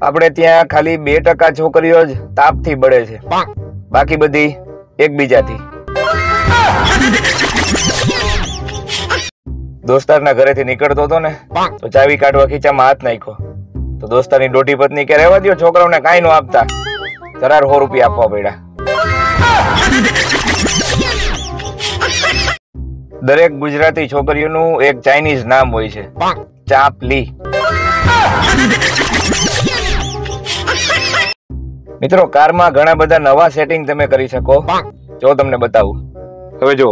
આપણે ત્યાં ખાલી 2% છોકરીઓ જ તાપથી બળે છે, બાકી બધી એકબીજાથી. દોસ્તારના ઘરેથી નીકળતો હતો ને તો ચાવી કાઢવા ખીચામાં હાથ નાખ્યો તો દોસ્તારની ડોટી પત્ની કે રહેવા દો, છોકરાઓને કાંઈ ન આપતા, ધરાર 100 રૂપિયા આપવા પડ્યા. દરેક ગુજરાતી છોકરીઓનું એક ચાઇનીઝ નામ હોય છે, ચાપલી. મિત્રો, કારમાં ઘણા બધા નવા સેટિંગ તમે કરી શકો. જો તમને બતાવું. હવે જો,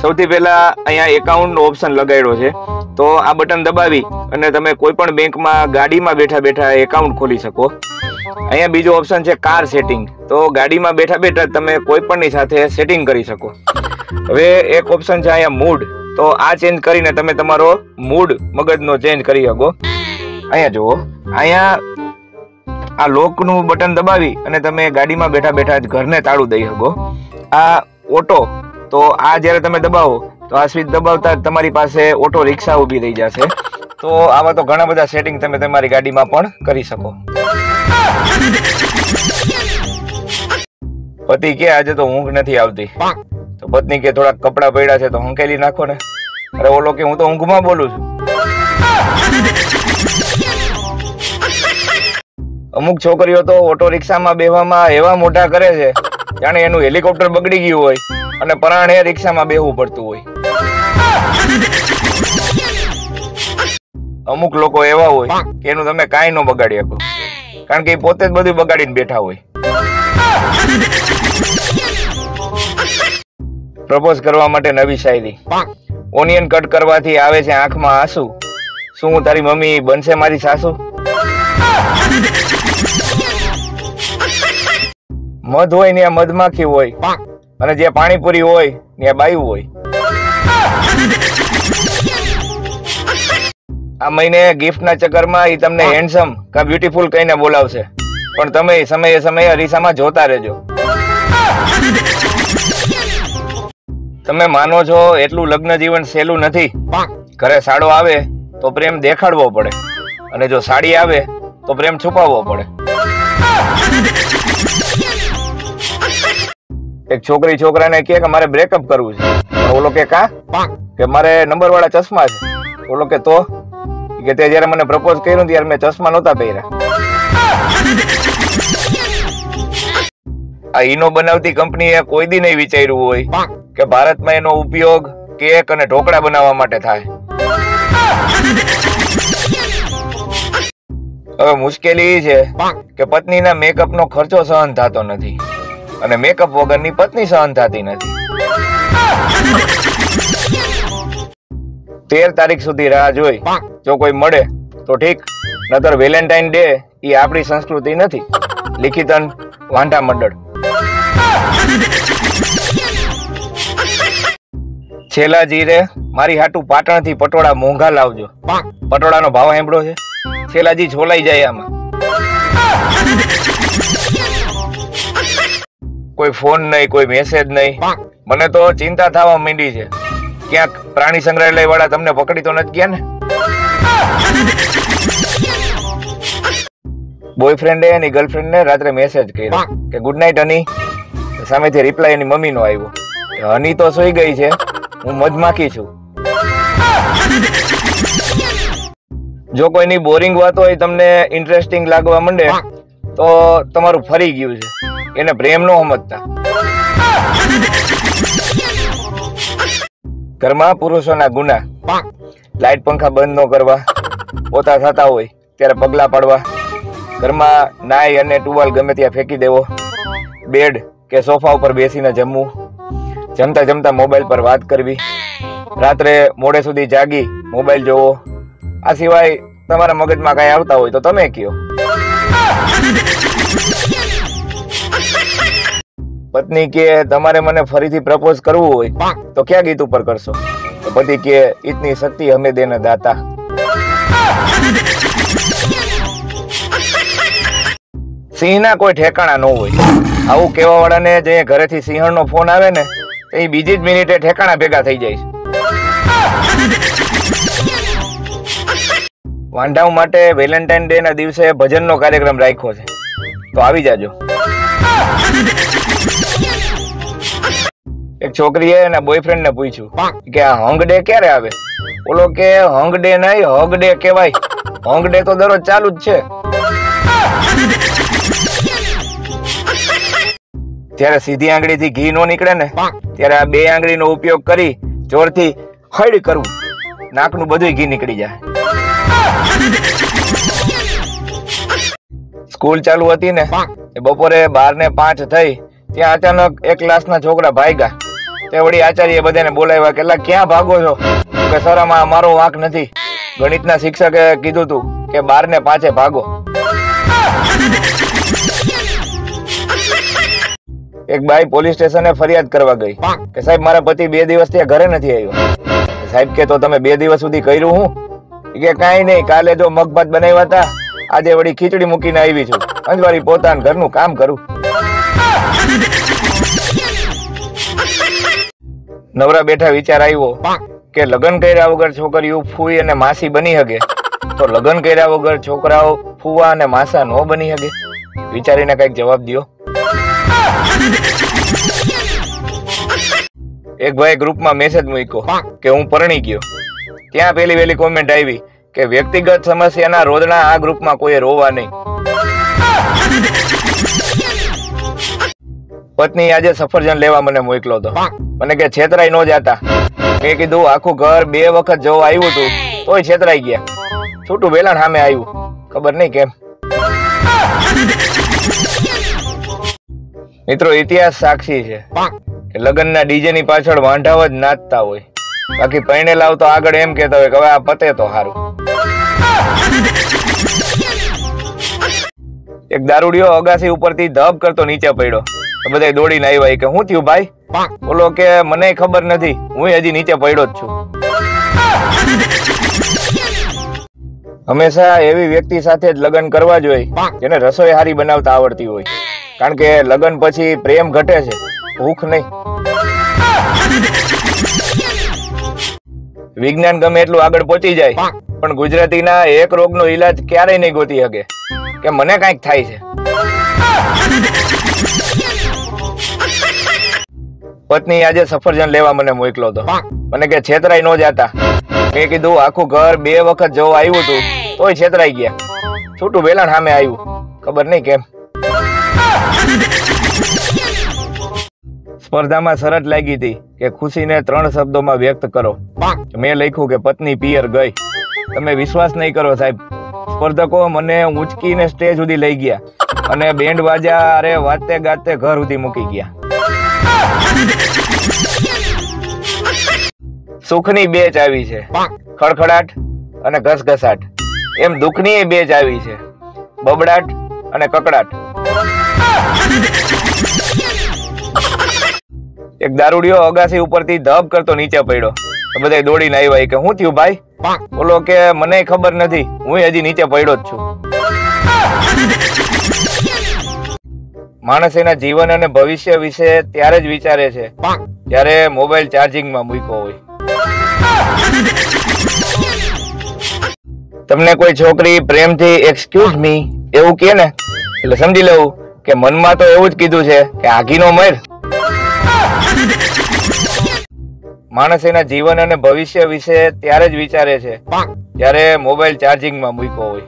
સૌથી પહેલા અહીંયા એકાઉન્ટ નો ઓપ્શન લગાડ્યો છે, તો આ બટન દબાવી અને તમે કોઈ પણ બેંકમાં ગાડીમાં બેઠા બેઠા એકાઉન્ટ ખોલી શકો. અહીંયા બીજો ઓપ્શન છે કાર સેટિંગ, તો ગાડીમાં બેઠા બેઠા તમે કોઈ પણની સાથે સેટિંગ કરી શકો. હવે એક ઓપ્શન છે અહીંયા મૂડ, તો આ ચેન્જ કરીને તમે તમારો મૂડ મગજનો ચેન્જ કરી શકો. અહીંયા જુઓ, અહીંયા આ લોક નું બટન દબાવી અને તમે ગાડીમાં બેઠા બેઠા જ ઘરને તાળું દઈ શકો. આ ઓટો, તો આ જયારે તમે દબાવો તો આ સ્વિચ દબાવતા જ તમારી પાસે ઓટો રિક્ષા ઊભી થઈ જશે. તો આવા તો ઘણા બધા સેટિંગ તમે તમારી ગાડીમાં પણ કરી શકો. પતિ કે આજે તો ઊંઘ નથી આવતી, તો પત્ની કે થોડા કપડા પડ્યા છે તો હંકેલી નાખો ને. અરે ઓલો કે હું તો ઊંઘમાં બોલું છું. અમુક છોકરીઓ તો ઓટો રિક્ષામાં બેહવામાં એવા મોઢા કરે છે જાણે એનું હેલિકોપ્ટર બગડી ગયું હોય અને પરાણે રિક્ષામાં બેહવું પડતું હોય. અમુક લોકો એવા હોય કે એનું તમે કાંઈ ન બગાડી શકો, કારણ કે એ પોતે જ બધું બગાડીને બેઠા હોય. પ્રપોઝ કરવા માટે નવી શાયરી. ઓનિયન કટ કરવાથી આવે છે આંખમાં આંસુ, શું તારી મમ્મી બનશે મારી સાસુ? મધ હોય ને મધમાખી હોય, અને જ્યાં પાણીપુરી હોય ત્યાં બાયું હોય. આ મહિને ગિફ્ટ ના ચક્કરમાં ઈ તમને હેન્ડસમ કા બ્યુટીફુલ કહીને બોલાવશે, પણ તમે સમયે સમયે અરીસામાં જોતા રહેજો. તમે માનો છો એટલું લગ્ન જીવન સહેલું નથી. ઘરે સાડો આવે તો પ્રેમ દેખાડવો પડે, અને જો સાડી આવે તો પ્રેમ છુપાવવો પડે. એક છોકરી છોકરાને કહે કે મારે બ્રેકઅપ કરવું છે, ઓલો કે કા કે મારે નંબર વાળા ચશ્મા છે. ઓલો કે તો કે તે જયારે મને પ્રપોઝ કર્યું ત્યારે મેં ચશ્મા નહોતા પહેર્યા. આ ઈનો બનાવતી કંપનીએ કોઈ દી નહીં વિચાર્યું હોય કે ભારતમાં એનો ઉપયોગ કેક અને ઢોકળા બનાવવા માટે થાય. હવે મુશ્કેલી એ છે કે પત્નીના મેકઅપ નો ખર્ચો સહન થતો નથી અને મેકઅપ વગરની પત્ની સહન થતી નથી. 13 તારીખ સુધી રાહ જોઈ, જો કોઈ મળે તો ઠીક, નતર વેલેન્ટાઇન ડે એ આપણી સંસ્કૃતિ નથી. લિખિતન, વાંઢા મંડળ. છેલ્લા જીરે મારી હાટુ પાટણથી પટોળા મોંઘા લાવજો. પટોળાનો ભાવ સાંભળો છે? છેલ્લાજી છોલાઈ જાય આમાં. કોઈ ફોન નહીં, કોઈ મેસેજ નહીં. મને તો ચિંતા થવા માંડી છે, ક્યાંક પ્રાણી સંગ્રહાલય વાળા તમને પકડી તો નથી ગયા ને? બોયફ્રેન્ડે એની ગર્લફ્રેન્ડને રાત્રે મેસેજ કર્યો કે ગુડ નાઇટ હની. સામેથી રિપ્લાય એની મમ્મી નો આવ્યો, હની તો સુઈ ગઈ છે, હું મધમાખી છું. જો કોઈની બોરિંગ વાત હોય તમને ઇન્ટરેસ્ટિંગ લાગવા માંડે તો તમારું ફરી ગયું છે, એને પ્રેમ નો સમજતા. ઘરમાં પુરુષોના ગુના. લાઈટ પંખા બંધ ન કરવા, પોતા થતા હોય ત્યારે પગલા પાડવા, ઘરમાં નાઈ અને ટુવાલ ગમે ત્યાં ફેંકી દેવો, બેડ કે સોફા ઉપર બેસીને જમવું, જમતા જમતા મોબાઈલ પર વાત કરવી, રાત્રે મોડે સુધી જાગી મોબાઈલ જોવો. આ સિવાય તમારા મગજમાં કઈ આવતા હોય તો તમે કયો. પત્ની કે તમારે મને ફરીથી પ્રપોઝ કરવું હોય તો ક્યાં ગીત ઉપર કરશો? તો પતિ કે ઇતની શક્તિ હમે દેને દાતા. સિંહના કોઈ ઠેકાણા ન હોય. આવું કેવા વાળાને જે ઘરેથી સિંહણનો ફોન આવે ને એ બીજી જ મિનિટે ઠેકાણા ભેગા થઈ જાય છે. વાંઢાઓ માટે વેલેન્ટાઇન ડે ના દિવસે ભજનનો કાર્યક્રમ રાખ્યો છે, તો આવી જાજો. એક છોકરીએ એના બોયફ્રેન્ડ ને પૂછ્યું કે આ હોંગ ડે ક્યારે આવે? બોલો કે હોંગ ડે નહીં, હોગ ડે કહેવાય. હોંગ ડે તો દરરોજ ચાલુ જ છે. ત્યારે સીધી આંગળીથી ઘી નો નીકળે ને, ત્યારે આ બે આંગળીનો ઉપયોગ કરી જોરથી હળ કરવું, નાકનું બધું ઘી નીકળી જાય. સ્કૂલ ચાલુ હતી ને, બપોરે 12:05 થઈ, ત્યાં અચાનક એક ક્લાસના છોકરા ભાગ્યા. તે વળી આચાર્ય બધાને બોલાવ્યા કે ક્યાં ભાગો છો? કે સર આમાં અમારો વાંક નથી, ગણિતના શિક્ષકે કીધું તું કે 12:05 ભાગો. એક બાઈ પોલીસ સ્ટેશને ફરિયાદ કરવા ગઈ કે સાહેબ મારા પતિ 2 દિવસથી ઘરે નથી આવ્યો. સાહેબ કે તો તમે 2 દિવસ સુધી કર્યું હું? કે કાંઈ નહીં, કાલે જો મગ ભાત બનાવ્યા હતા, આજે વળી ખીચડી મૂકીને આવી છું, અંજવારી પોતાનું ઘરનું કામ કરું. નવરા બેઠા વિચાર આવ્યો કે લગ્ન કર્યા વગર છોકરીઓ ફૂઈ અને માસી બની શકે, તો લગ્ન કર્યા વગર છોકરાઓ ફૂવા અને માસા નો બની શકે. વિચારીને કઈક જવાબ દો. એક ભાઈ ગ્રુપમાં મેસેજ મૂક્યો કે હું પરણી ગયો. ત્યાં પેલી વેલી કોમેન્ટ આવી કે વ્યક્તિગત સમસ્યાના રોદણા આ ગ્રુપમાં કોઈ રોવા નહીં. પત્ની આજે સફરજન લેવા મને મોકલો હતો. મને કે છેતરાઈ ન જાતા. મેં કીધું આખું ઘર 2 વખત જોવા આવ્યું હતું તોય છેતરાઈ ગયા. છૂટું વેલાણ સામે આવ્યું, ખબર નહીં કેમ. મિત્રો, ઇતિહાસ સાક્ષી છે કે લગ્નના ડીજે ની પાછળ વાંઢાઓ જ નાચતા હોય, બાકી પૈણે લાવતો આગળ એમ કેતા હોય કે હવે આ પતે તો સારું. એક દારૂડિયો અગાસી ઉપરથી ધબ કરતો નીચે પડ્યો. બધા દોડીને આવ્યા કે શું થયું ભાઈ? બોલો કે મને ખબર નથી, હું હજી નીચે પડ્યો જ છું. હંમેશા એવી વ્યક્તિ સાથે જ લગ્ન કરવા જોઈએ જેને રસોઈ સારી બનાવતા આવડતી હોય, કારણ કે લગ્ન પછી પ્રેમ ઘટે છે, ભૂખ નહીં. વિજ્ઞાન ગમે એટલું આગળ પહોંચી જાય પણ ગુજરાતીના એક રોગનો ઈલાજ ક્યારેય નહીં ગોતી શકે કે મને કંઈક થાય છે. પત્ની આજે સફરજન લેવા મને મોકલો હતો. મને કે છેતરાઈ ન જાતા. મેં કીધું આખું ઘર 2 વખત જોવા આવ્યું હતું તોય છેતરાઈ ગયા. છૂટું વેલાણ સામે આવ્યું, ખબર નહીં કેમ. સ્પર્ધામાં શરત લાગી હતી કે ખુશીને 3 શબ્દોમાં વ્યક્ત કરો. મેં લખ્યું કે પત્ની પિયર ગઈ. તમે વિશ્વાસ નહીં કરો સાહેબ, સ્પર્ધકો મને ઉંચકીને સ્ટેજ સુધી લઈ ગયા અને બેન્ડ વાજા અરે વાતે ગાતે ઘર સુધી મૂકી ગયા. સુખની બેચ આવી છે, ખડખડાટ અને ઘસઘસાટ. એમ દુઃખની બેચ આવી છે, બબડાટ અને કકડાટ. એક દારૂડિયો અગાસી ઉપરથી ધબ કરતો નીચે પડ્યો. બધા દોડીને આવ્યા કે શું થયું ભાઈ? બોલો કે મને ખબર નથી, હું હજી નીચે પડ્યો જ છું. માણસ એના જીવન અને ભવિષ્ય વિશે ત્યારે જ વિચારે છે જ્યારે મોબાઈલ ચાર્જિંગમાં મૂક્યો હોય. તમને કોઈ છોકરી પ્રેમથી એક્સક્યુઝ મી એવું કહે ને, એટલે સમજી લેવું કે મનમાં તો એવું જ કીધું છે કે આઘીનો મર. માણસ એના જીવન અને ભવિષ્ય વિશે ત્યારે જ વિચારે છે જ્યારે મોબાઈલ ચાર્જિંગમાં મૂક્યો હોય.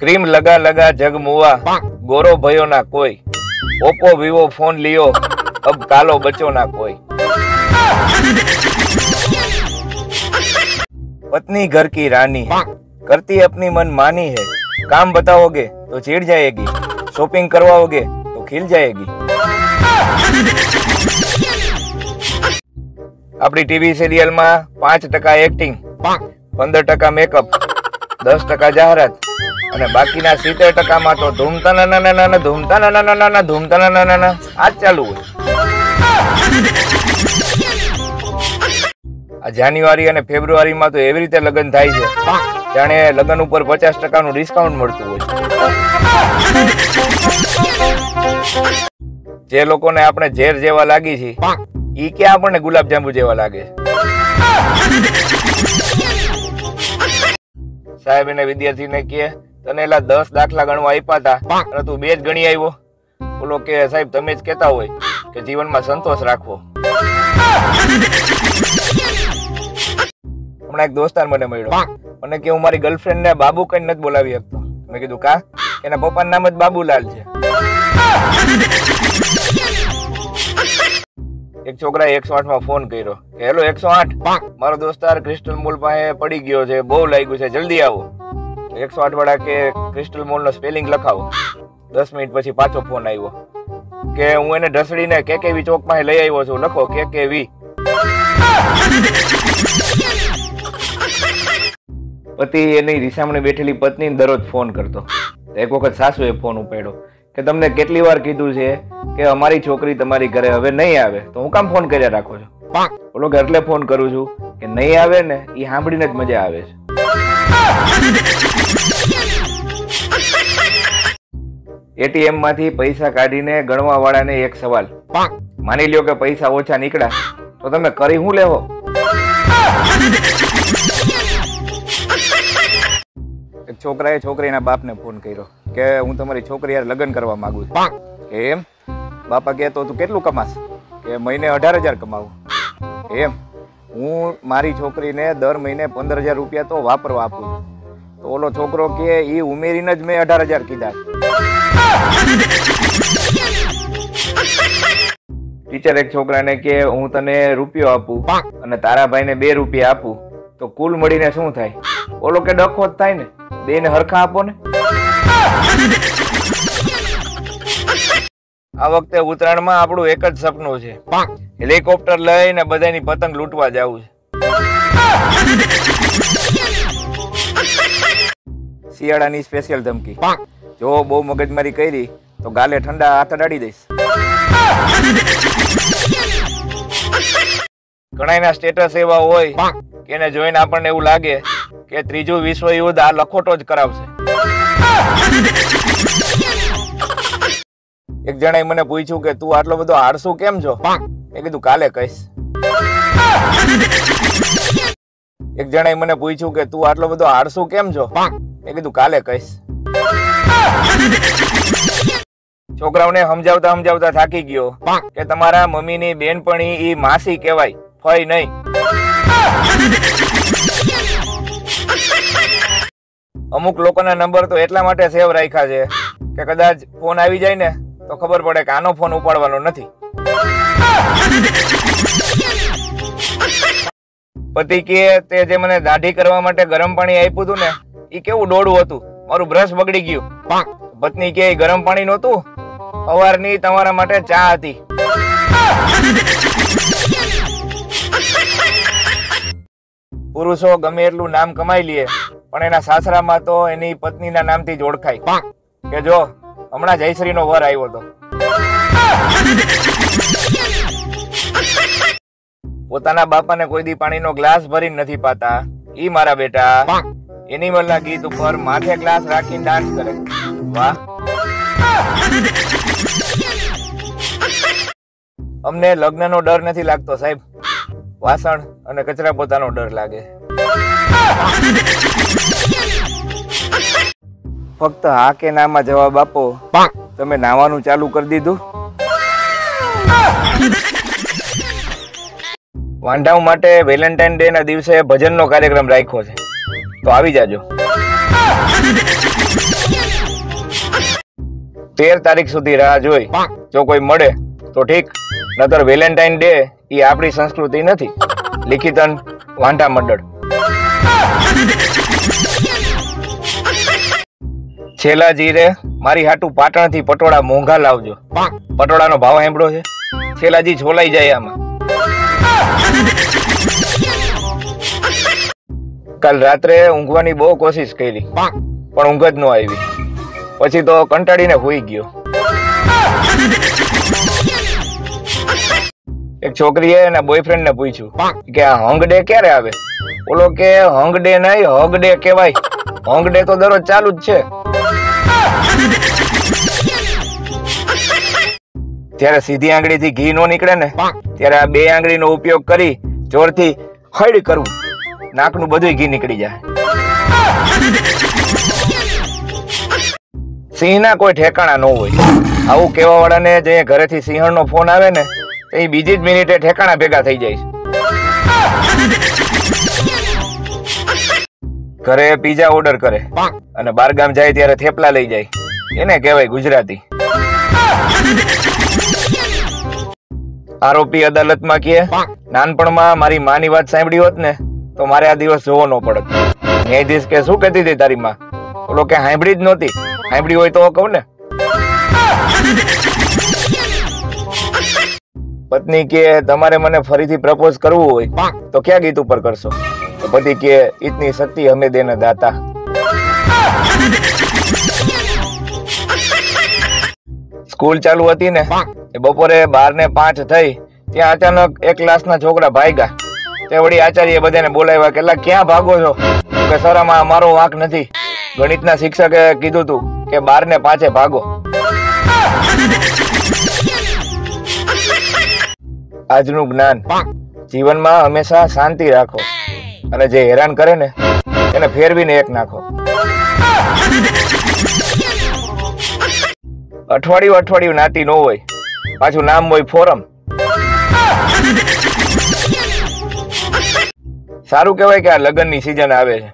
ક્રીમ લગા લગા જગ મુવા, ગોરો ભયો ના કોઈ. ઓપ્પો વિવો ફોન લિયો, અબ કાલો બચો ના કોઈ. पत्नी घर की रानी है, करती अपनी मन मानी है. काम बताओगे तो चिढ़ जाएगी, शॉपिंग करवाओगे तो खिल जाएगी. अपनी टीवी सीरियल में 5% एक्टिंग, 15% मेकअप, 10% जाहरात અને બાકીના 70% માં તો ધૂમતા ના આ ચાલુ હોય. આ જાન્યુઆરી અને ફેબ્રુઆરી માં તો એવી રીતે લગ્ન થાય છે જાણે લગ્ન ઉપર 50% નું ડિસ્કાઉન્ટ મળતું હોય. જે લોકોને આપણે ઝેર જેવા લાગી છે ઈ ક્યાં આપણને ગુલાબજાંબુ જેવા લાગે છે. સાહેબ એને વિદ્યાર્થીને કહે તને એલા 10 દાખલા ગણવા આપ્યા હતા અને તું 2 જ ગણી આવ્યો. બોલો કે સાહેબ તમે જ કહેતા હોય કે જીવનમાં સંતોષ રાખવો. હમણાં એક દોસ્તાર મને મળ્યો, મને કે હું મારી ગર્લફ્રેન્ડ ને બાબુ કઈ નથી બોલાવી શકતો. મેં કીધું કા? એના પપ્પાનું નામ જ બાબુલાલ છે. એક છોકરાએ 108 માં ફોન કર્યો કે હેલો 108, મારો દોસ્તાર ક્રિસ્ટલ મોલ પાસે પડી ગયો છે, બહુ લાગ્યું છે, જલ્દી આવો. 108 વાળા કે ક્રિસ્ટલ મોલ નો સ્પેલિંગ લખાવો. 10 મિનિટ પછી પાછો ફોન આવ્યો કે હું એને ઢસડીને કેકેવી ચોક પાસે લઈ આવ્યો છું, લખો કેકેવી. પતિ એની રીસામણે બેઠેલી પત્નીને દરરોજ ફોન કરતો. એક વખત સાસુએ ફોન ઉપાડ્યો કે તમને કેટલી વાર કીધું છે કે અમારી છોકરી તમારી ઘરે હવે નહીં આવે, તો હું કામ ફોન કર્યા રાખો છો? બોલો કે એટલે ફોન કરું છું કે નહીં આવે ને એ સાંભળીને જ મજા આવે છે. એટીએમ માંથી પૈસા કાઢીને ગણવા વાળાને એક સવાલ, માની લ્યો કે પૈસા ઓછા નીકળ્યા તો તમે કરી શું લેવો? એક છોકરાએ છોકરીના બાપને ફોન કર્યો કે હું તમારી છોકરી યાર લગ્ન કરવા માંગુ છું. એમ? બાપા કહે તો તું કેટલું કમાશ? કે મહિને 18,000 કમાવું. એમ? હું મારી છોકરીને દર મહિને 15,000 રૂપિયા તો વાપરવા આપું છું. તો ઓલો છોકરો કે એ ઉમેરીને જ મેં 18,000 કીધા. ટીચર એક છોકરાને કે હું તને રૂપિયો આપું અને તારા ભાઈને 2 રૂપિયા આપું તો કુલ મળીને શું થાય? ઓલો કે ડખો જ થાય ને, બેને હરખા આપો ને. આ વખતે ઉત્તરાયણમાં આપણું એક જ સપનું છે, હેલિકોપ્ટર લઈને બધાની પતંગ લૂંટવા જવું છે. શિયાળાની સ્પેશિયલ ધમકી, જો બહુ મગજમારી કરી તો ગાલે ઠંડા હાથ અડાડી દઈશ. ઘણાના સ્ટેટસ એવા હોય કે એને જોઈને આપણને એવું લાગે કે ત્રીજું વિશ્વ યુદ્ધ આ લખોટો જ કરાવશે. એક જણાએ મને પૂછ્યું કે તું આટલો બધો આળસુ કેમ છો? મેં કીધું કાલે કહીશ. એક જણાએ મને પૂછ્યું કે તું આટલો બધો આળસુ કેમ છો? મેં કીધું કાલે કહીશ. છોકરાઓને સમજાવતા સમજાવતા થાકી ગયો કે તમારા મમ્મીની બેનપણી ઈ માસી કહેવાય, ફઈ નહીં. અમુક લોકોના નંબર તો એટલા માટે સેવ રાખ્યા છે કે કદાચ ફોન આવી જાય ને તો ખબર પડે કે આનો ફોન ઉપાડવાનો નથી. પતિ કે તે જે મને દાઢી કરવા માટે ગરમ પાણી આપ્યું હતું ને એ કેવું ડોળું હતું, મારું બ્રશ બગડી ગયું. પત્ની કે ગરમ પાણી નહોતું, સવારની તમારા માટે ચા હતી. પુરુષો ગમે એટલું નામ કમાઈ લે પણ એના સાસરામાં તો એની પત્નીના નામથી જ ઓળખાય કે જો હમણાં જયશ્રીનો વર આવ્યો હતો. પોતાના બાપાને કોઈ દી પાણીનો ગ્લાસ ભરીને નથી પાતા, ઈ મારા બેટા એનિમલના ગીત ઉપર માથે ગ્લાસ રાખીને ડાન્સ કરે. વાહ! અમને લગ્નનો ડર નથી લાગતો સાહેબ, વાસણ અને કચરા પોતાનો ડર લાગે. ફક્ત હા કે ના માં જવાબ આપો, તમે નાવાનું ચાલુ કરી દીધું. વાંઢાઓ માટે વેલેન્ટાઇન ડે ના દિવસે ભજનનો કાર્યક્રમ રાખ્યો છે, તો આવી જાજો. 13 તારીખ સુધી રાહ જોઈ, જો કોઈ મળે તો ઠીક, નતર વેલેન્ટાઇન ડે એ આપણી સંસ્કૃતિ નથી. લિખિતન વાંઢા મંડળ. છેલ્લા જીરે મારી હાટું પાટણથી પટોળા મોંઘા લાવજો. પટોળાનો ભાવ સાંભળો છે? છેલ્લાજી છોલાઈ જાય આમાં. કાલ રાત્રે ઊંઘવાની બહુ કોશિશ કરી પણ ઊંઘ જ ન આવી, પછી તો કંટાળીને હોઈ ગયો. એક છોકરીએ એના બોયફ્રેન્ડ ને પૂછ્યું કે આ હંગ ડે ક્યારે આવે? બોલો કે હંગ ડે નહીં, હગ ડે કહેવાય. હંગ ડે તો દરરોજ ચાલુ જ છે. જ્યારે સીધી આંગળીથી ઘી નો નીકળે ને ત્યારે આ બે આંગળીનો ઉપયોગ કરી જોરથી હળી કરવું, નાકનું બધું ઘી નીકળી જાય. સિંહના કોઈ ઠેકાણા ન હોય. આવું કેવા વાળાને જે ઘરેથી સિંહણનો ફોન આવે ને એ બીજી જ મિનિટે ઠેકાણા ભેગા થઈ જાય. ઘરે પીઝા ઓર્ડર કરે અને બારગામ જાય ત્યારે થેપલા લઈ જાય, એને કહેવાય ગુજરાતી. આરોપી અદાલતમાં કહે, નાનપણમાં મારી માની વાત સાંભળી હોત ને તો મારે આ દિવસ જોવો ન પડત. ન્યાયાધીશ કે શું કહેતી હતી તારી માં? બોલો કે સાંભળી જ નહોતી. સાંભળી હોય તો કહું ને. પત્ની કે તમારે મને ફરીથી પ્રપોઝ કરવું હોય તો ક્યાં ગીત ઉપર કરશો? તો પતિ કે ઇતની શક્તિ હમે દેને દાતા. સ્કૂલ ચાલુ હતી ને બપોરે 12:05 થઈ ત્યાં અચાનક એક ક્લાસના છોકરા ભાગ્યા. તે વળી આચાર્ય બધાને બોલાવ્યા કે ક્યાં ભાગો છો? કે સર આમાં મારો વાંક નથી, ગણિતના શિક્ષકે કીધું તું કે 12:05 ભાગો. આજનું જ્ઞાન, જીવનમાં હંમેશા શાંતિ રાખો અને જે હેરાન કરે ને એને ફેરવીને એક નાખો. અઠવાડિયું નાતી ન હોય, પાછું નામ હોય ફોરમ. સારું કહેવાય કે આ લગ્નની સિઝન આવે છે.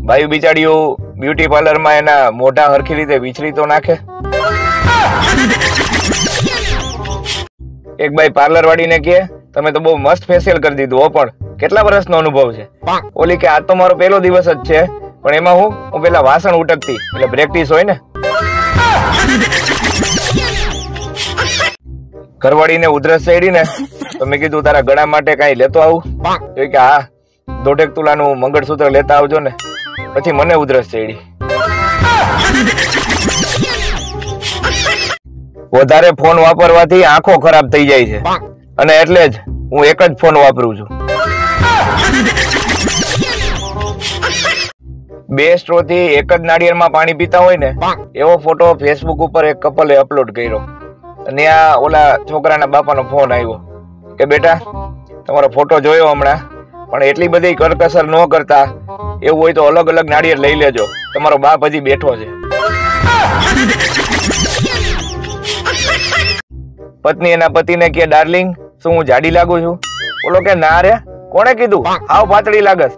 ભાઈ બિચારીઓ બ્યુટી પાર્લરમાં એના મોઢા હરખી રીતે વિચરી તો નાખે. એક ભાઈ પાર્લર વાળીને કહે, તમે તો બહુ મસ્ત ફેશિયલ કરી દીધું હો, પણ કેટલા વર્ષનો અનુભવ છે? ઓલી કે આ તો મારો પહેલો દિવસ જ છે, પણ એમાં હું પેલા વાસણ ઉટકતી એટલે પ્રેક્ટિસ હોય ને. ઘરવાળીને ઉધરસ ચડી ને તો મેં કીધું તારા ગળા માટે કઈ લેતો આવું? તો કે હા, 1.5 તોલાનું મંગળસૂત્ર લેતા આવજો ને. પછી મને ઉધરસ ચડી. વધારે ફોન વાપરવાથી આંખો ખરાબ થઈ જાય છે અને એટલે જ હું એક જ ફોન વાપરું છું. 2 સ્ટ્રોથી એક જ નાળિયેરમાં પાણી પીતા હોય ને એવો ફોટો ફેસબુક ઉપર એક કપલે અપલોડ કર્યો અને આ ઓલા છોકરાના બાપાનો ફોન આવ્યો કે બેટા તમારો ફોટો જોયો હમણાં, પણ એટલી બધી કરકસર ન કરતા, એવું હોય તો અલગ અલગ નાળિયેર લઈ લેજો, તમારો બાપ હજી બેઠો છે. પત્ની એના પતિને કે ડાર્લિંગ શું હું જાડી લાગુ છું? બોલો કે ના રે, કોણે કીધું આવ પાતળી લાગસ?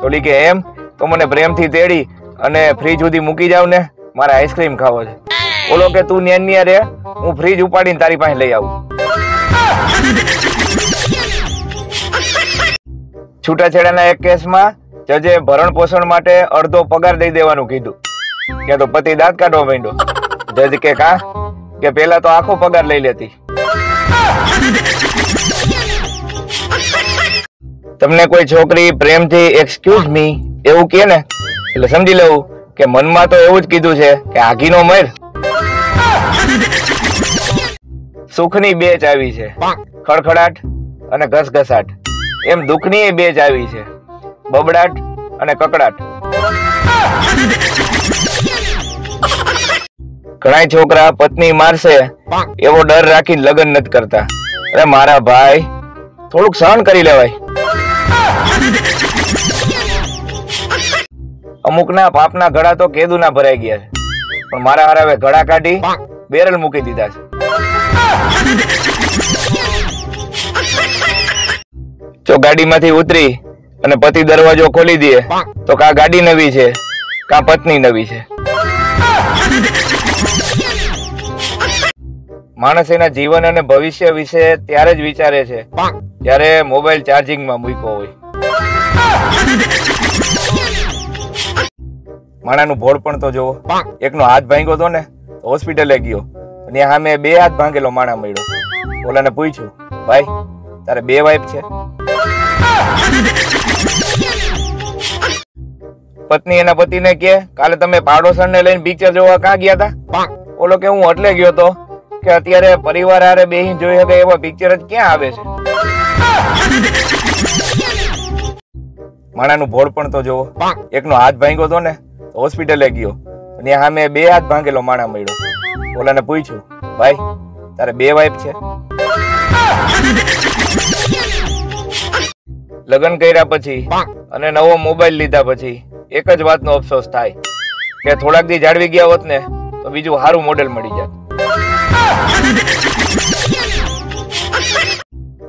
બોલી કે એમ તો મને પ્રેમથી તેડી અને ફ્રીજ સુધી મૂકી જાવ ને, મારે આઈસ્ક્રીમ ખાવો છે. બોલો કે તું ન્યા રે, હું ફ્રીજ ઉપાડીને તારી પાસે લઈ આવું. છૂટાછેડાના એક કેસમાં જજે ભરણ પોષણ માટે અડધો પગાર દઈ દેવાનું કીધું. કે તો પતિ દાંત કાઢવા માંડ્યો. જજ કે કા? કે પેલા તો આખો પગાર લઈ લેતી. તમને કોઈ છોકરી પ્રેમથી એક્સક્યુઝ મી એવું કહે ને એટલે સમજી લેવું કે મનમાં તો એવું જ કીધું છે કે આઘીનો મર. સુખની 2 ચાવી છે, ખડખડાટ અને ઘસઘસાટ. એમ દુઃખની 2 ચાવી છે, બબડાટ અને કકડાટ. ઘણા છોકરા પત્ની મારશે એવો ડર રાખીને લગ્ન નથી કરતા. અરે મારા ભાઈ, થોડુંક સહન કરી લેવાય. અમુકના પાપના ઘડા તો કેદુના ભરાઈ ગયા છે, પણ મારા હારાવે ઘડા કાઢી બેરલ મૂકી દીધા છે. જો ગાડીમાંથી ઉતરી અને પતિ દરવાજો ખોલી દે તો કા ગાડી નવી છે કા પત્ની નવી છે. માણસ એના જીવન અને ભવિષ્ય વિશે ત્યારે જ વિચારે છે જ્યારે મોબાઈલ ચાર્જિંગમાં મૂક્યો હોય. માણાનું ભોળ પણ તો જોવો, એકનો હાથ ભાંગ્યો હતો ને હોસ્પિટલે ગયો અને સામે 2 હાથ ભાંગેલો માણા મળ્યો. ઓલાને પૂછ્યું, ભાઈ તારે 2 વાઈફ છે? પત્ની એના પતિને કે કાલે તમે પાડોશરને લઈને પિક્ચર જોવા ક્યાં ગયા હતા? ઓલો કે હું એટલે ગયો તો કે અત્યારે પરિવાર હારે બેહીને જોઈ શકે એવા પિક્ચર જ ક્યાં આવે છે. માણાનું ભોળ પણ તો જોવો, એકનો હાથ ભાંગ્યો હતો ને હોસ્પિટલે ગયો અને સામે 2 હાથ ભાંગેલો માણા મળ્યો. ઓલાને પૂછ્યું, ભાઈ તારે 2 વાઈફ છે? લગ્ન કર્યા પછી અને નવો મોબાઈલ લીધા પછી એક જ વાતનો અફસોસ થાય કે થોડાક દી જાળવી ગયા હોત ને તો બીજું સારું મોડેલ મળી જાત.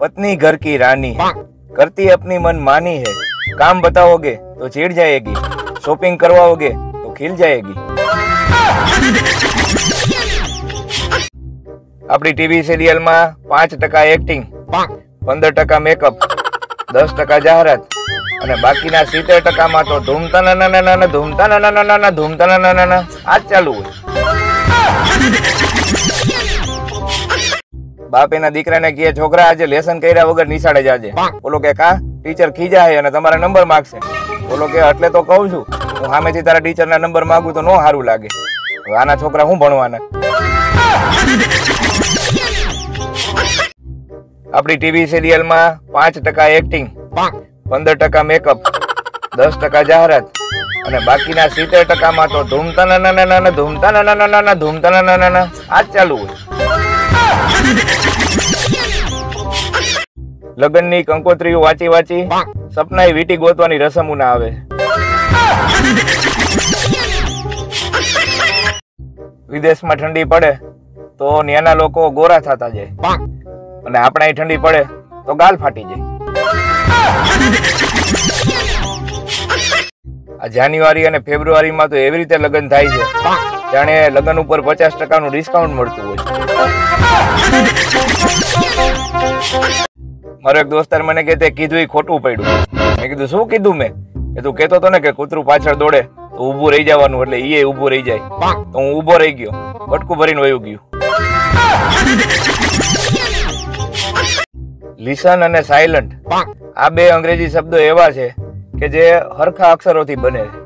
पत्नी घर की रानी है, करती अपनी मन मानी है, काम बताओगे तो चिढ़ जाएगी, शॉपिंग करवाओगे तो खिल जाएगी. આપણી ટીવી સિરિયલ માં 5% એક્ટિંગ, 15% મેકઅપ, 10% જાહેરાત અને બાકીના 70% માં તો ધૂમતા આજ ચાલુ હોય. બાપ એના દીકરાને કહે છોકરા આજે લેસન કર્યા વગર નિશાળે જાજે. બોલો કે કા ટીચર ખીજાય અને તમારા નંબર માંગશે. બોલો કે એટલે તો કહું છું, હું સામેથી તારા ટીચરના નંબર માંગુ તો નો સારું લાગે. આના છોકરા હું ભણવાના. આપણી ટીવી સિરિયલ માં 5% એક્ટિંગ, 15% મેકઅપ, 10% જાહેરાત અને બાકીના 70% માં તો ધૂમતા આજ ચાલુ હોય. લગ્નની કંકોત્રીઓ વાંચી વાંચી સપનાએ વીટી ગોતવાની રસમ ના આવે. વિદેશમાં ઠંડી પડે તો ત્યાંના લોકો ગોરા થતા જાય અને આપણા ઠંડી પડે તો ગાલ ફાટી જાય. આ જાન્યુઆરી અને ફેબ્રુઆરીમાં તો એવી રીતે લગ્ન થાય છે જાણે લગ્ન ઉપર 50% નું ડિસ્કાઉન્ટ મળતું હોય. મારો એક દોસ્તાર મને કે તે કીધું એ ખોટું પડ્યું. મેં કીધું શું કીધું મેં? કે તું કેતો તો ને કે કૂતરું પાછળ દોડે તો ઊભું રહી જવાનું, એટલે ઈ ઊભું રહી જાય. તો હું ઊભો રહી ગયો, બટકું ભરીને વયું ગયું. લિસન અને સાયલન્ટ આ બે અંગ્રેજી શબ્દો એવા છે કે જે હરખા અક્ષરોથી બને છે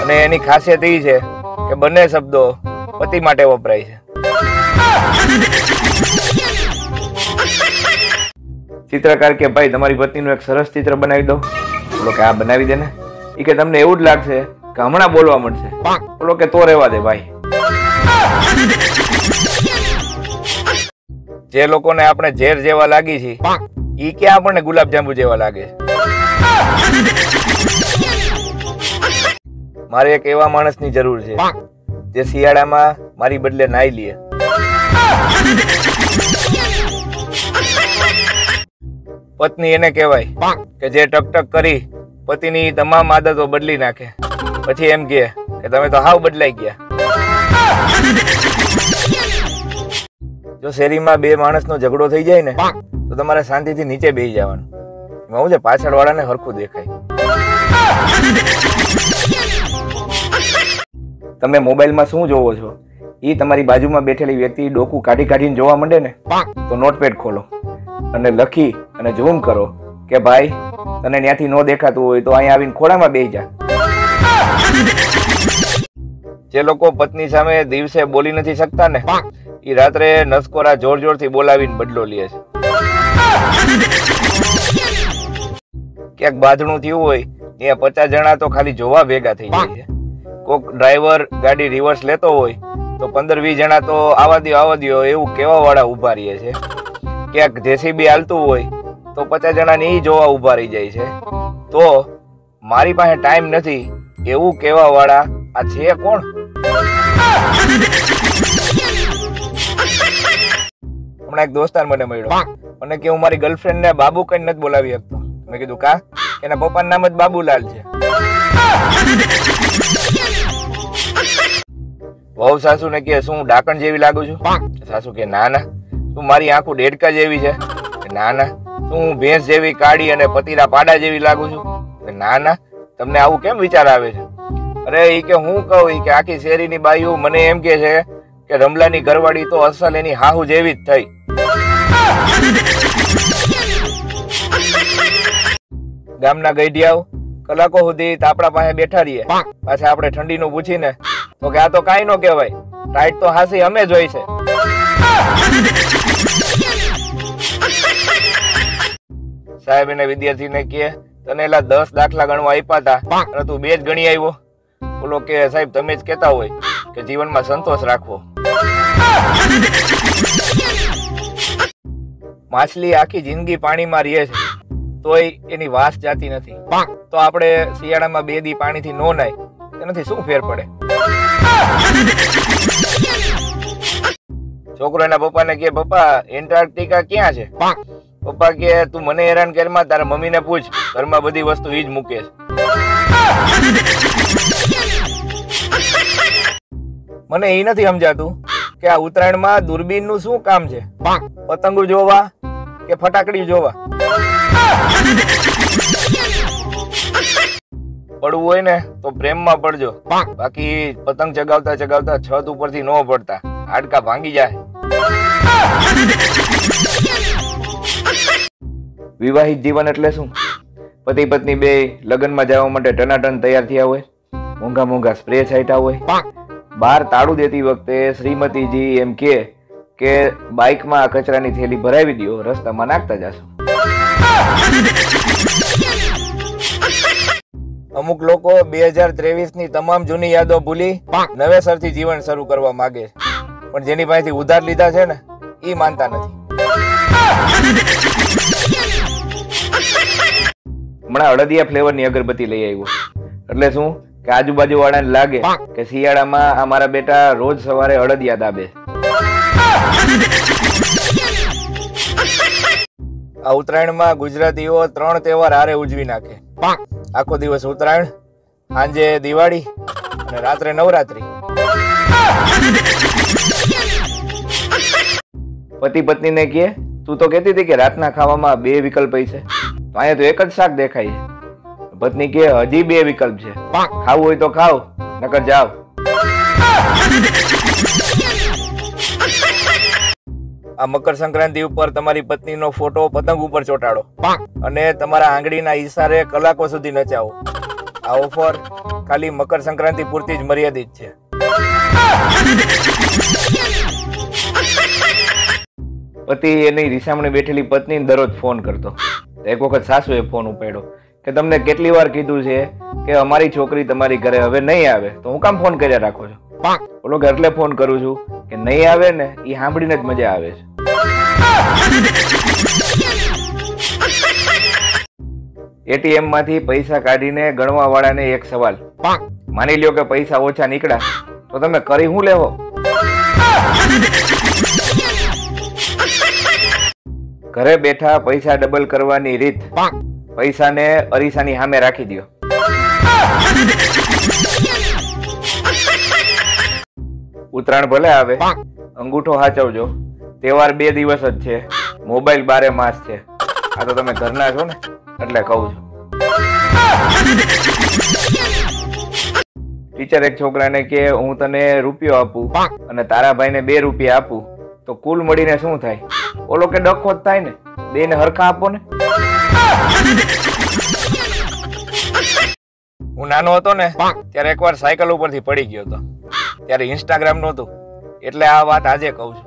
અને એની ખાસિયત એ છે કે બંને શબ્દો પતિ માટે વપરાય છે. ચિત્રકાર કે ભાઈ તમારી પત્નીનું એક સરસ ચિત્ર બનાવી દો. બોલો કે આ બનાવી દે ને. એ કે તમને એવું જ લાગશે કે હમણાં બોલવા મળશે. બોલો કે તો રહેવા દે ભાઈ. જે લોકોને આપણે ઝેર જેવા લાગી છે ઈ ક્યાં આપણને ગુલાબજાંબુ જેવા લાગે. મારે એક એવા માણસની જરૂર છે જે શિયાળામાં મારી બદલે નાઈ લે. પત્ની એને કહેવાય કે જે ટકટક કરી પતિની તમામ આદતો બદલી નાખે, પછી એમ કહે કે તમે તો હાવ બદલાઈ ગયા. જો શેરીમાં બે માણસનો ઝઘડો થઈ જાય ને તો તમારે શાંતિથી નીચે બેસી જવાનું. એમાં હું છે પાછળ વાળાને હરખું દેખાય. તમે મોબાઈલમાં શું જોવો છો એ તમારી બાજુમાં બેઠેલી વ્યક્તિ ડોકું કાઢી કાઢીને જોવા માંડે ને તો નોટપેડ ખોલો અને લખી અને ઝૂમ કરો કે ભાઈ તને ત્યાંથી ન દેખાતું હોય તો અહીંયા આવીને ખોળામાં બેસી જા. જે લોકો પત્ની સામે દિવસે બોલી નથી શકતા ને એ રાત્રે નસકોરા જોર જોરથી બોલાવીને બદલો લે છે. ક્યાંક બાંધણું થયું હોય ત્યાં 50 જણા તો ખાલી જોવા ભેગા થઈ જાય છે. કોક ડ્રાઈવર ગાડી રિવર્સ લેતો હોય તો 15-20 જણા તો આવા દ્યો એવું કેવા વાળા ઉભા રહે છે. ક્યાંક જેસીબી હાલતું હોય તો 50 જણાને ઈ જોવા ઉભા રહી જાય છે. તો મારી પાસે ટાઈમ નથી એવું કેવા વાળા આ છે કોણ? હમણાં એક દોસ્તાર મને મળ્યો, મને કે હું મારી ગર્લફ્રેન્ડ ને બાબુ કઈ નથી બોલાવી શકતો. મેં કીધું કા? એના પપ્પાનું નામ જ બાબુલાલ છે. વહુ સાસુ ને કે શું ડાકણ જેવી લાગુ છું? સાસુ કે ના ના. તું મારી આંખો ડેડકા જેવી છે? ના ના. તું ભેંસ જેવી કાળી અને પતીરા પાડા જેવી લાગુ છું? ના ના. તમને આવું કેમ વિચાર આવે છે? અરે ઈ કે હું કહું ઈ કે આખી શેરીની બાઈઓ મને એમ કે છે કે રમલાની ઘરવાળી તો અસલ એની હાહુ જેવી જ થઈ. ગામના ગઈઢિયાઓ કલાકો સુધી તાપડા પાસે બેઠા રહીએ, પાછા આપણે ઠંડીનું પૂછીને તો કે આ તો કાંઈ નો કહેવાય, ટાઈટ તો હાસી અમે જ હોય છે. સાહેબ એને વિદ્યાર્થીને કહે તને એલા 10 દાખલા ગણવા આપ્યા હતા અને તું 2 જ ગણી આવ્યો. બોલો કે સાહેબ તમે જ કહેતા હોય કે જીવનમાં સંતોષ રાખવો. માછલી આખી જિંદગી પાણીમાં રહે છે તોય એની વાસ જાતી નથી. તો આપણે શિયાળામાં 2 દી પાણીથી નો નાય એનાથી શું ફેર પડે? છોકરો એના પપ્પાને કહે, પપ્પા એન્ટાર્કટિકા ક્યાં છે? પપ્પા કહે, તું મને હેરાન કરમાં, તારા મમ્મીને પૂછ, ઘરમાં બધી વસ્તુ ઈ જ મૂકે છે. મને એ નથી સમજાતું કે આ ઉત્તરાયણમાં દૂરબીન નું શું કામ છે? પતંગો જોવા કે ફટાકડી જોવા? પડવું હોય ને તો પ્રેમમાં પડજો, બાકી પતંગ ચગાવતા ચગાવતા છત ઉપરથી ન પડતા, હાડકા ભાંગી જાય. વિવાહિત જીવન એટલે શું? પતિ પત્ની બે લગ્નમાં જવા માટે ટનાટન તૈયાર થયા હોય, મોંઘા મોંઘા સ્પ્રે છાંટ્યા હોય, બહાર તાળું દેતી વખતે શ્રીમતીજી એમ કે બાઇકમાં આ કચરાની થેલી ભરાવી દો, રસ્તામાં નાખતા જશો. અમુક લોકો 2023 ની તમામ જૂની યાદો ભૂલી નવેસરથી જીવન શરૂ કરવા માંગે છે, પણ જેની પાસેથી ઉધાર લીધા છે ને એ માનતા નથી. હમણાં અડદિયા ફ્લેવરની અગરબત્તી લઈ આવ્યો, એટલે શું કે આજુબાજુ વાળાને લાગે કે શિયાળામાં આ મારા બેટા રોજ સવારે અડદિયા દાબે. આ ઉત્તરાયણમાં ગુજરાતીઓ 3 તહેવાર હારે ઉજવી નાખે. આખો દિવસ ઉત્તરાયણ, સાંજે દિવાળી અને રાત્રે નવરાત્રી. પતિ પત્નીને કહે, તું તો કહેતી હતી કે રાતના ખાવામાં 2 વિકલ્પ છે, તો અહીંયા તો એક જ શાક દેખાય છે. પત્ની કહે, હજી 2 વિકલ્પ છે, ખાવું હોય તો ખાવ, નકર જાવ. આ મકર સંક્રાંતિ ઉપર તમારી પત્નીનો ફોટો પતંગ ઉપર ચોંટાડો અને તમારા આંગળીના ઈશારે કલાકો સુધી નચાવો. આ ઓફર ખાલી મકર સંક્રાંતિ પૂરતી જ મર્યાદિત છે. પતિ એની રીસામણે બેઠેલી પત્નીને દરરોજ ફોન કરતો. એક વખત સાસુએ ફોન ઉપાડ્યો કે તમને કેટલી વાર કીધું છે કે અમારી છોકરી તમારી ઘરે હવે નહીં આવે, તો હું કામ ફોન કર્યા રાખો છો? બોલો કે એટલે ફોન કરું છું કે નહીં આવે ને એ સાંભળીને જ મજા આવે છે. એટીએમ માંથી પૈસા કાઢીને ગણવા વાળાને એક સવાલ, માની લ્યો કે પૈસા ઓછા નીકળ્યા તો તમે કરી શું લેવો? ઘરે બેઠા પૈસા ડબલ કરવાની રીત, પૈસાને અરીસાની સામે રાખી દો. ઉત્તરાયણ ભલે આવે, અંગૂઠો હાચવજો, તહેવાર 2 દિવસ જ છે, મોબાઈલ 12 માસ છે. આ તો તમે ઘરના છો ને એટલે કહું છું. ટીચર એક છોકરાને કે હું તને રૂપિયો આપું અને તારા ભાઈને 2 રૂપિયા આપું તો કુલ મળીને શું થાય? ઓલો કે ડખો જ થાય ને, 2 ને હરખા આપો ને. હું નાનો હતો ને ત્યારે એકવાર સાયકલ ઉપરથી પડી ગયો હતો, ત્યારે ઇન્સ્ટાગ્રામ નહોતું, એટલે આ વાત આજે કહું છું.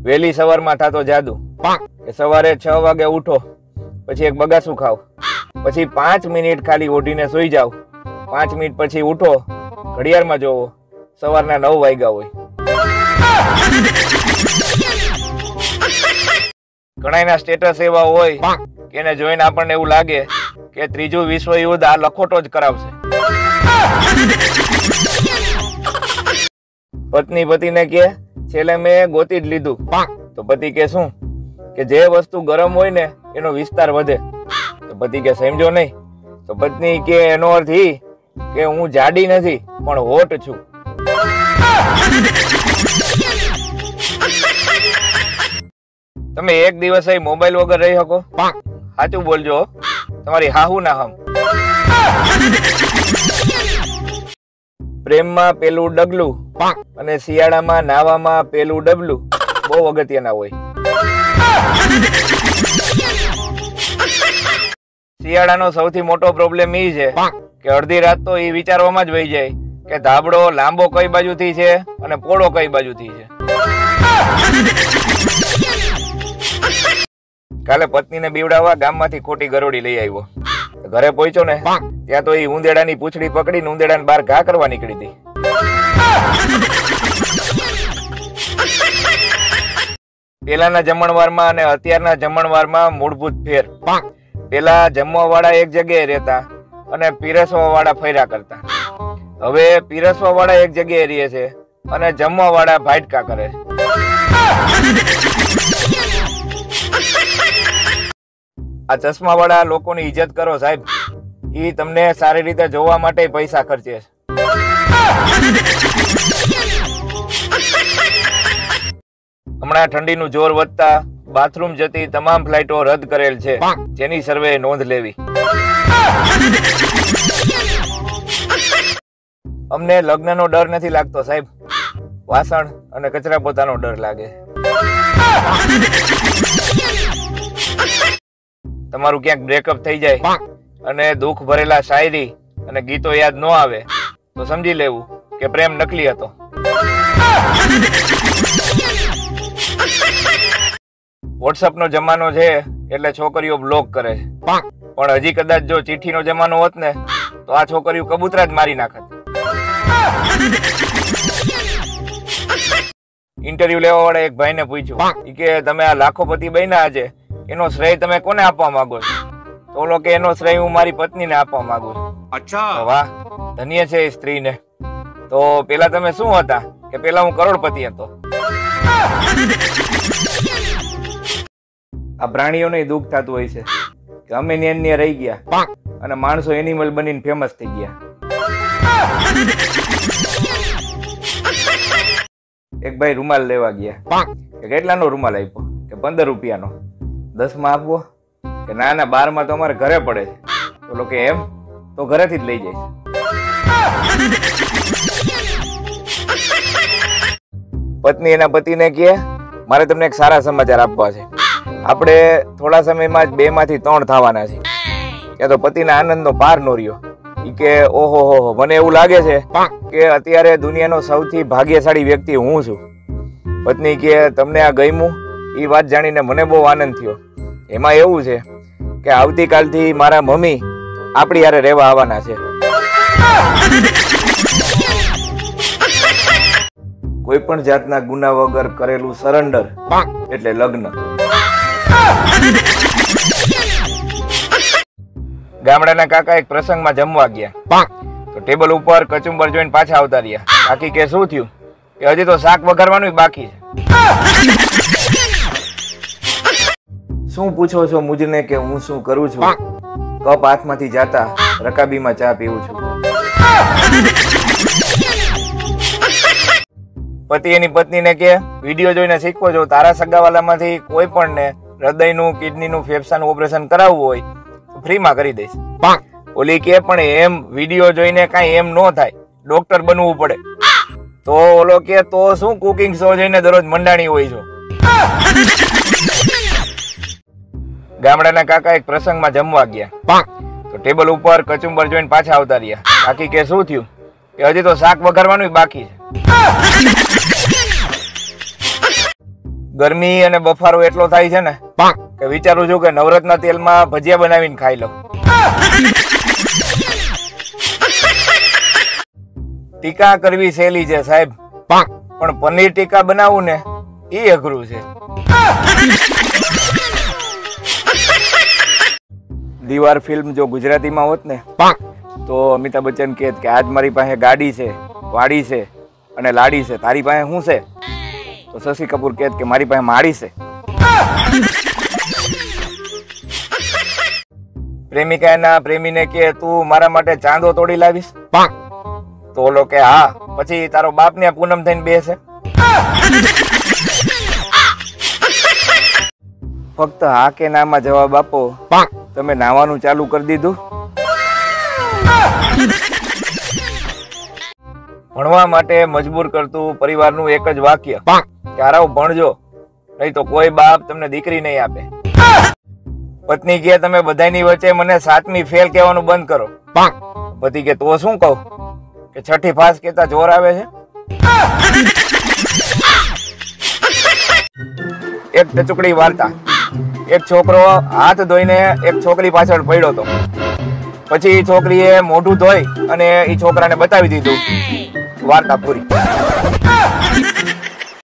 વહેલી સવારમાં થતો જાદુ કે સવારે 6 વાગે ઉઠો, પછી એક બગાસું ખાવ, પછી 5 મિનિટ ખાલી ઓઢીને સૂઈ જાવ, 5 મિનિટ પછી ઉઠો, ઘડિયાળમાં જોવો, સવારના 9 વાગ્યા હોય. ઘણાના સ્ટેટસ એવા હોય કે એને જોઈને આપણને એવું લાગે કે 3રું વિશ્વ યુદ્ધ આ લખોટો જ કરાવશે. પત્ની પતિને કે છેલ્લે મેં ગોતી જ લીધું, તો પતિ કે શું કે જે વસ્તુ ગરમ હોય ને એનો વિસ્તાર વધે. તો પતિ કે સમજો નહીં. તો પત્ની કે એનો અર્થ એ કે હું જાડી નથી પણ હોટ છું. તમે એક દિવસ મોબાઈલ વગર રહી શકો? સાચું બોલજો, તમારી હાહુ ના હમ. પ્રેમમાં પેલું ડગલું અને શિયાળામાં નાવામાં પેલું ડબલું બહુ અગત્યના હોય. શિયાળાનો સૌથી મોટો પ્રોબ્લેમ એ છે કે અડધી રાત તો એ વિચારવામાં જ વહી જાય કે ધાબળો લાંબો કઈ બાજુથી છે અને પોળો કઈ બાજુથી છે. કાલે પત્નીને બીવડાવવા ગામમાંથી ખોટી ગરોડી લઈ આવ્યો. ઘરે પહોંચ્યો ને ત્યાં તો એ ઉંદેડાની પૂંછડી પકડીને ઉંદેડાને બહાર ઘા કરવા નીકળી હતી. પેલાના જમણવારમાં અને અત્યારના જમણવારમાં મૂળભૂત ફેર. પેલા જમવા વાળા એક જગ્યાએ રહેતા અને પીરસવા વાળા ફર્યા કરતા. હવે પીરસવા વાળા એક જગ્યાએ રહે છે અને જમવા વાળા ભાટકા કરે છે. આ ચશ્મા વાળા લોકોની ઇજ્જત કરો સાહેબ. ઈ તમને સારી રીતે જોવા માટે પૈસા ખર્ચે છે. હમણાં ઠંડીનું જોર વધતા બાથરૂમ જતી તમામ ફ્લાઇટો રદ કરેલ છે, જેની સર્વે નોંધ લેવી. અમને લગ્નનો ડર નથી લાગતો સાહેબ, વાસણ અને કચરા પોતાનો ડર લાગે. તમારું ક્યાંક બ્રેકઅપ થઈ જાય અને દુઃખ ભરેલા શાયરી અને ગીતો યાદ ન આવે તો સમજી લેવું કે પ્રેમ નકલી હતો. વોટ્સઅપ નો જમાનો છે એટલે છોકરીઓ બ્લોક કરે છે, પણ હજી કદાચ જો ચિઠ્ઠીનો જમાનો હોત ને તો આ છોકરીઓ કબૂતરા જ મારી નાખત. ઇન્ટરવ્યુ લેવા વાળા એક ભાઈને પૂછ્યું કે તમે આ લાખોપતિ બન્યા છે એનો શ્રેય તમે કોને આપવા માંગો છો? તો ઓલો કે એનો શ્રેય હું મારી પત્નીને આપવા માંગુ છું. અચ્છા, વાહ, ધન્ય છે એ સ્ત્રીને. તો પેલા તમે શું હતા? કે પેલા હું કરોડપતિ હતો. આ પ્રાણીઓને દુઃખ થતું હોય છે કે અમે ને રહી ગયા અને માણસો એનિમલ બનીને ફેમસ થઈ ગયા. એક ભાઈ રૂમાલ લેવા ગયા કે કેટલાનો રૂમાલ આપ્યો? કે 15 રૂપિયાનો. 10 માં આપવો? કે ના ના 12 માં તો અમારે ઘરે પડે છે. તો લોકો એમ તો ઘરેથી જ લઈ જાય. પત્ની એના પતિને કહે મારે તમને એક સારા સમાચાર આપવા છે, આપણે થોડા સમયમાં જ 2 માંથી 3 થવાના છે. કે તો પતિના આનંદનો પાર નો રહ્યો. કે ઓહો હો, મને એવું લાગે છે કે અત્યારે દુનિયાનો સૌથી ભાગ્યશાળી વ્યક્તિ હું છું. પત્ની કે તમને આ ગમ્યું? એ વાત જાણીને મને બહુ આનંદ થયો. એમાં એવું છે કે આવતીકાલથી મારા મમ્મી આપણી હારે રહેવા આવવાના છે. કોઈ પણ જાતના ગુના વગર કરેલું સરેન્ડર એટલે લગ્ન. ગામડાના કાકા એક પ્રસંગમાં જમવા ગયા તો ટેબલ ઉપર કચુંબર જોઈને પાછા આવતા રહ્યા. કાકી કે શું થયું? કે હજી તો શાક વઘારવાનું બાકી છે. શું પૂછો છો મુજને કે હું શું કરું છું? કપ હાથમાંથી જાતા રકાબીમાં ચા પીવું છું. પતિ એની પત્નીને કે વિડીયો જોઈને શીખવો છો, તારા સગાવાલામાંથી કોઈ પણ ને હૃદયનું, કિડનીનું, ફેફસાનું ઓપરેશન કરાવવું હોય તો ફ્રીમાં કરી દઈશ. ઓલી કે પણ એમ વિડીયો જોઈને કાંઈ એમ ન થાય, ડોક્ટર બનવું પડે. તો ઓલો કે તો શું કુકિંગ શો જોઈને દરરોજ મંડાણી હોય છો? ગામડાના કાકા એક પ્રસંગમાં જમવા ગયા તો ટેબલ ઉપર કચુંબર જોઈને પાછા આવતા રહ્યા. કાકી કે શું થયું? કે હજી તો શાક વઘારવાનું બાકી છે. ગરમી અને બફારો એટલો થાય છે ને કે વિચારું છું કે નવરત્ના તેલમાં ભજીયા બનાવીને ખાઈ લઉં. ટીકા કરવી સહેલી છે સાહેબ, પણ પનીર ટીકા બનાવવું ને એ અઘરું છે. દીવાર ફિલ્મ જો ગુજરાતીમાં હોત ને તો અમિતાભ બચ્ચન કહે કે આજ મારી પાસે ગાડી છે, વાડી છે અને લાડી છે, તારી પાસે શું છે? તો શશી કપૂર કહે કે મારી પાસે માડી છે. પ્રેમિકા એના પ્રેમીને કે તું મારા માટે ચાંદો તોડી લાવીશ? તો ઓલો કે હા. પછી તારો બાપ ને પૂનમ થઈને બેસે. ફક્ત હા કે ના માં જવાબ આપો. તમે નાવાનું ચાલુ કરી દીધું? ભણવા માટે મજબૂર કરતું પરિવારનું એક જ વાક્ય કે હારાવ ભણજો, નહીં તો કોઈ બાપ તમને દીકરી નહીં આપે. પત્ની કે તમે બધાની વચ્ચે મને 7મી ફેલ કહેવાનું બંધ કરો. પતિ કે તો શું કહું? કે 6ઠી ફાસ કેતા જોર આવે છે. એક ટચુકડી વાર્તા. એક છોકરો હાથ ધોઈને એક છોકરી પાછળ પડ્યો હતો. પછી છોકરીએ મોઢું ધોઈ અને એ છોકરાને બતાવી દીધું. વાર્તા પૂરી.